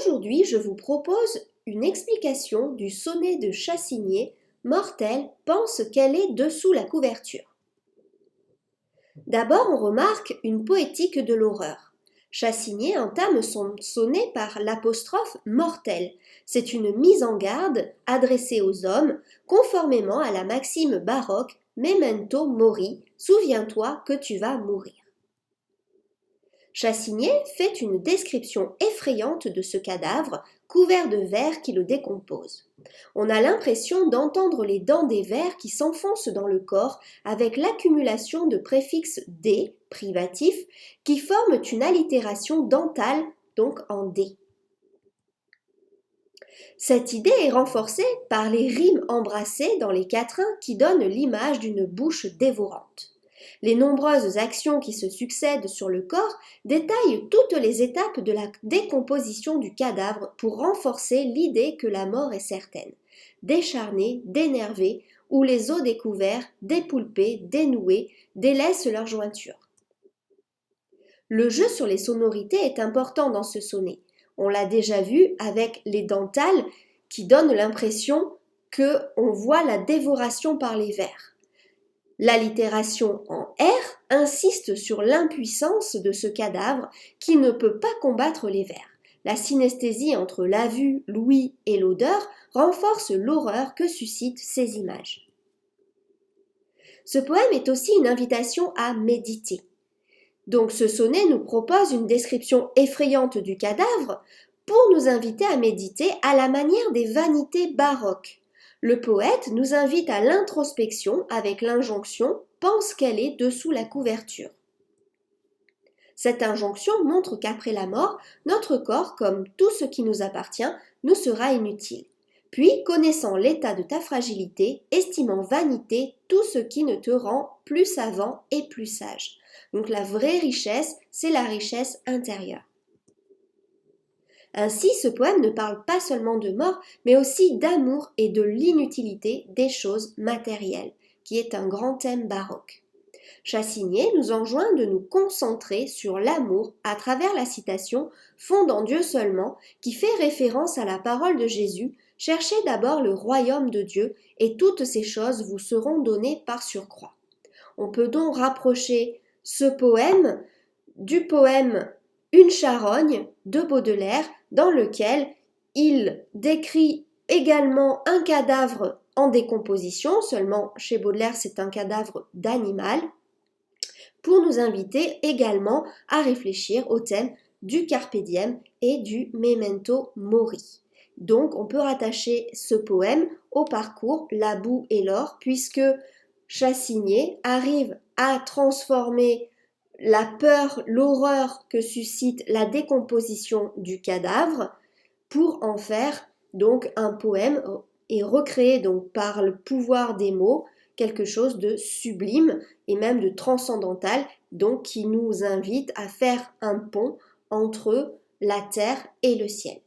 Aujourd'hui, je vous propose une explication du sonnet de Chassigné, Mortel pense qu'elle est dessous la couverture. D'abord, on remarque une poétique de l'horreur. Chassigné entame son sonnet par l'apostrophe mortel. C'est une mise en garde adressée aux hommes, conformément à la maxime baroque Memento mori, souviens-toi que tu vas mourir. Chassigné fait une description effrayante de ce cadavre, couvert de vers qui le décomposent. On a l'impression d'entendre les dents des vers qui s'enfoncent dans le corps avec l'accumulation de préfixes « d » privatifs qui forment une allitération dentale, donc en « d ». Cette idée est renforcée par les rimes embrassées dans les quatrains qui donnent l'image d'une bouche dévorante. Les nombreuses actions qui se succèdent sur le corps détaillent toutes les étapes de la décomposition du cadavre pour renforcer l'idée que la mort est certaine. Décharnés, dénervés, ou les os découverts, dépoulpés, dénoués, délaissent leur jointure. Le jeu sur les sonorités est important dans ce sonnet. On l'a déjà vu avec les dentales qui donnent l'impression qu'on voit la dévoration par les vers. L'allitération en R insiste sur l'impuissance de ce cadavre qui ne peut pas combattre les vers. La synesthésie entre la vue, l'ouïe et l'odeur renforce l'horreur que suscitent ces images. Ce poème est aussi une invitation à méditer. Donc ce sonnet nous propose une description effrayante du cadavre pour nous inviter à méditer à la manière des vanités baroques. Le poète nous invite à l'introspection avec l'injonction « pense qu'elle est dessous la couverture ». Cette injonction montre qu'après la mort, notre corps, comme tout ce qui nous appartient, nous sera inutile. Puis, connaissant l'état de ta fragilité, estimant vanité tout ce qui ne te rend plus savant et plus sage. Donc la vraie richesse, c'est la richesse intérieure. Ainsi, ce poème ne parle pas seulement de mort, mais aussi d'amour et de l'inutilité des choses matérielles, qui est un grand thème baroque. Chassigné nous enjoint de nous concentrer sur l'amour à travers la citation « Fonde en Dieu seulement » qui fait référence à la parole de Jésus « Cherchez d'abord le royaume de Dieu et toutes ces choses vous seront données par surcroît ». On peut donc rapprocher ce poème du poème Une charogne de Baudelaire, dans lequel il décrit également un cadavre en décomposition, seulement chez Baudelaire c'est un cadavre d'animal, pour nous inviter également à réfléchir au thème du carpe diem et du memento mori. Donc on peut rattacher ce poème au parcours La boue et l'or, puisque Chassigné arrive à transformer la peur, l'horreur que suscite la décomposition du cadavre pour en faire donc un poème et recréer donc par le pouvoir des mots quelque chose de sublime et même de transcendantal, donc qui nous invite à faire un pont entre la terre et le ciel.